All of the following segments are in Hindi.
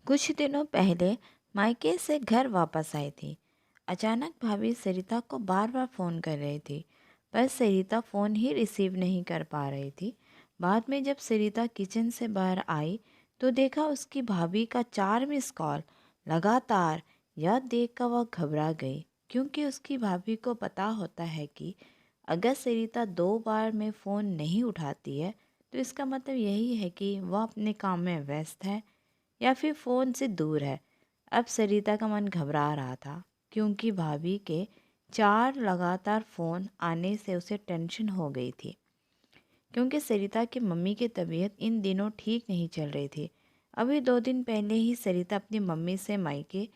कुछ दिनों पहले मायके से घर वापस आई थी। अचानक भाभी सरिता को बार बार फ़ोन कर रही थी, पर सरिता फ़ोन ही रिसीव नहीं कर पा रही थी। बाद में जब सरिता किचन से बाहर आई तो देखा उसकी भाभी का 4 मिस कॉल लगातार। यह देखकर वह घबरा गई, क्योंकि उसकी भाभी को पता होता है कि अगर सरिता 2 बार में फ़ोन नहीं उठाती है तो इसका मतलब यही है कि वह अपने काम में व्यस्त है या फिर फ़ोन से दूर है। अब सरिता का मन घबरा रहा था, क्योंकि भाभी के 4 लगातार फ़ोन आने से उसे टेंशन हो गई थी, क्योंकि सरिता की मम्मी की तबीयत इन दिनों ठीक नहीं चल रही थी। अभी 2 दिन पहले ही सरिता अपनी मम्मी से मायके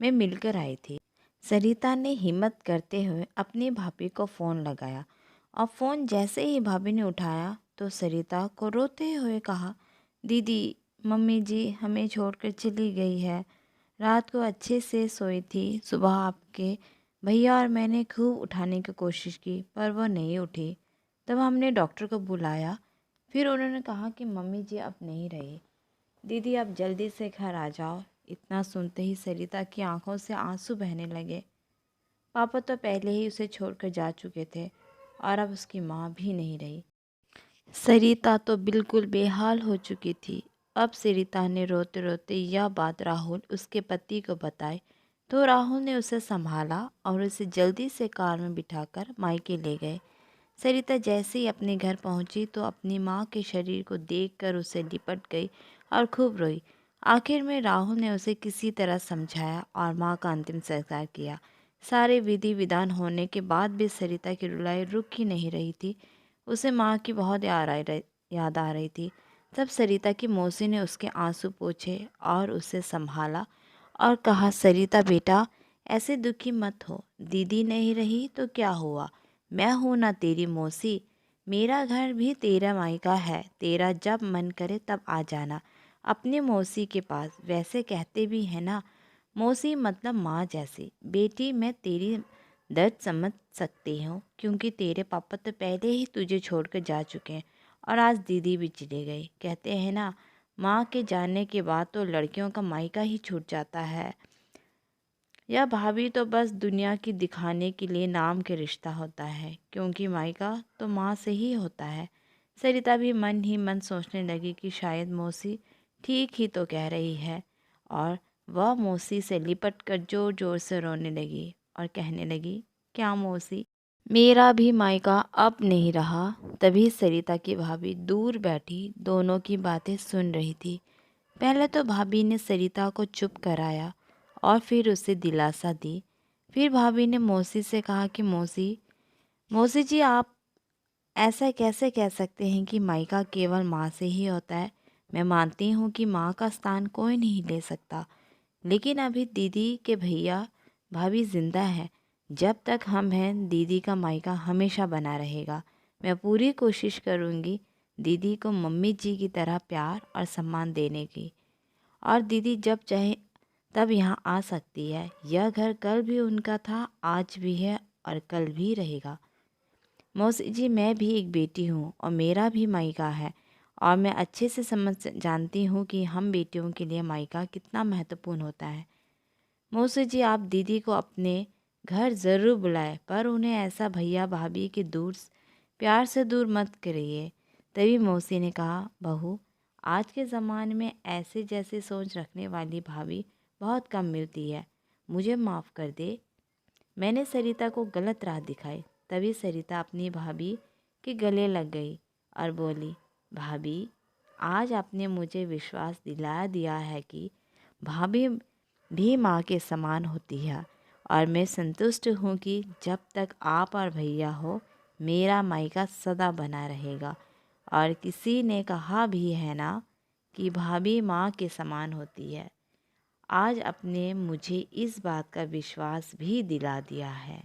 में मिलकर आई थी। सरिता ने हिम्मत करते हुए अपनी भाभी को फ़ोन लगाया, और फ़ोन जैसे ही भाभी ने उठाया तो सरिता को रोते हुए कहा, दीदी, मम्मी जी हमें छोड़कर चली गई है। रात को अच्छे से सोई थी। सुबह आपके भैया और मैंने खूब उठाने की कोशिश की, पर वो नहीं उठी। तब हमने डॉक्टर को बुलाया। फिर उन्होंने कहा कि मम्मी जी अब नहीं रही। दीदी आप जल्दी से घर आ जाओ। इतना सुनते ही सरिता की आंखों से आंसू बहने लगे। पापा तो पहले ही उसे छोड़कर जा चुके थे, और अब उसकी माँ भी नहीं रही। सरिता तो बिल्कुल बेहाल हो चुकी थी। अब सरिता ने रोते रोते यह बात राहुल उसके पति को बताई, तो राहुल ने उसे संभाला और उसे जल्दी से कार में बिठाकर मायके ले गए। सरिता जैसे ही अपने घर पहुंची तो अपनी माँ के शरीर को देखकर उसे लिपट गई और खूब रोई। आखिर में राहुल ने उसे किसी तरह समझाया और माँ का अंतिम संस्कार किया। सारे विधि विधान होने के बाद भी सरिता की रुलाई रुक ही नहीं रही थी। उसे माँ की बहुत याद आ रही थी। तब सरिता की मौसी ने उसके आंसू पोंछे और उसे संभाला और कहा, सरिता बेटा, ऐसे दुखी मत हो। दीदी नहीं रही तो क्या हुआ, मैं हूं ना तेरी मौसी। मेरा घर भी तेरा मायका है। तेरा जब मन करे तब आ जाना अपनी मौसी के पास। वैसे कहते भी है ना, मौसी मतलब माँ जैसी। बेटी, मैं तेरी दर्द समझ सकती हूँ, क्योंकि तेरे पापा तो पहले ही तुझे छोड़कर जा चुके हैं, और आज दीदी भी चली गई। कहते हैं ना, माँ के जाने के बाद तो लड़कियों का मायका ही छूट जाता है। यह भाभी तो बस दुनिया की दिखाने के लिए नाम के रिश्ता होता है, क्योंकि मायका तो माँ से ही होता है। सरिता भी मन ही मन सोचने लगी कि शायद मौसी ठीक ही तो कह रही है, और वह मौसी से लिपट कर जोर जोर से रोने लगी और कहने लगी, क्या मौसी, मेरा भी मायका अब नहीं रहा। तभी सरिता की भाभी दूर बैठी दोनों की बातें सुन रही थी। पहले तो भाभी ने सरिता को चुप कराया और फिर उसे दिलासा दी। फिर भाभी ने मौसी से कहा कि मौसी, मौसी जी, आप ऐसा कैसे कह सकते हैं कि मायका केवल माँ से ही होता है। मैं मानती हूँ कि माँ का स्थान कोई नहीं ले सकता, लेकिन अभी दीदी के भैया भाभी जिंदा हैं। जब तक हम हैं, दीदी का मायका हमेशा बना रहेगा। मैं पूरी कोशिश करूँगी दीदी को मम्मी जी की तरह प्यार और सम्मान देने की, और दीदी जब चाहे तब यहाँ आ सकती है। यह घर कल भी उनका था, आज भी है और कल भी रहेगा। मौसी जी, मैं भी एक बेटी हूँ और मेरा भी मायका है, और मैं अच्छे से समझ जानती हूँ कि हम बेटियों के लिए मायका कितना महत्वपूर्ण होता है। मौसी जी, आप दीदी को अपने घर ज़रूर बुलाएं, पर उन्हें ऐसा भैया भाभी के प्यार से दूर मत करिए। तभी मौसी ने कहा, बहू, आज के ज़माने में ऐसे जैसे सोच रखने वाली भाभी बहुत कम मिलती है। मुझे माफ़ कर दे, मैंने सरिता को गलत राह दिखाई। तभी सरिता अपनी भाभी के गले लग गई और बोली, भाभी, आज आपने मुझे विश्वास दिला दिया है कि भाभी भी माँ के समान होती है, और मैं संतुष्ट हूँ कि जब तक आप और भैया हो, मेरा मायका सदा बना रहेगा। और किसी ने कहा भी है ना कि भाभी माँ के समान होती है। आज आपने मुझे इस बात का विश्वास भी दिला दिया है।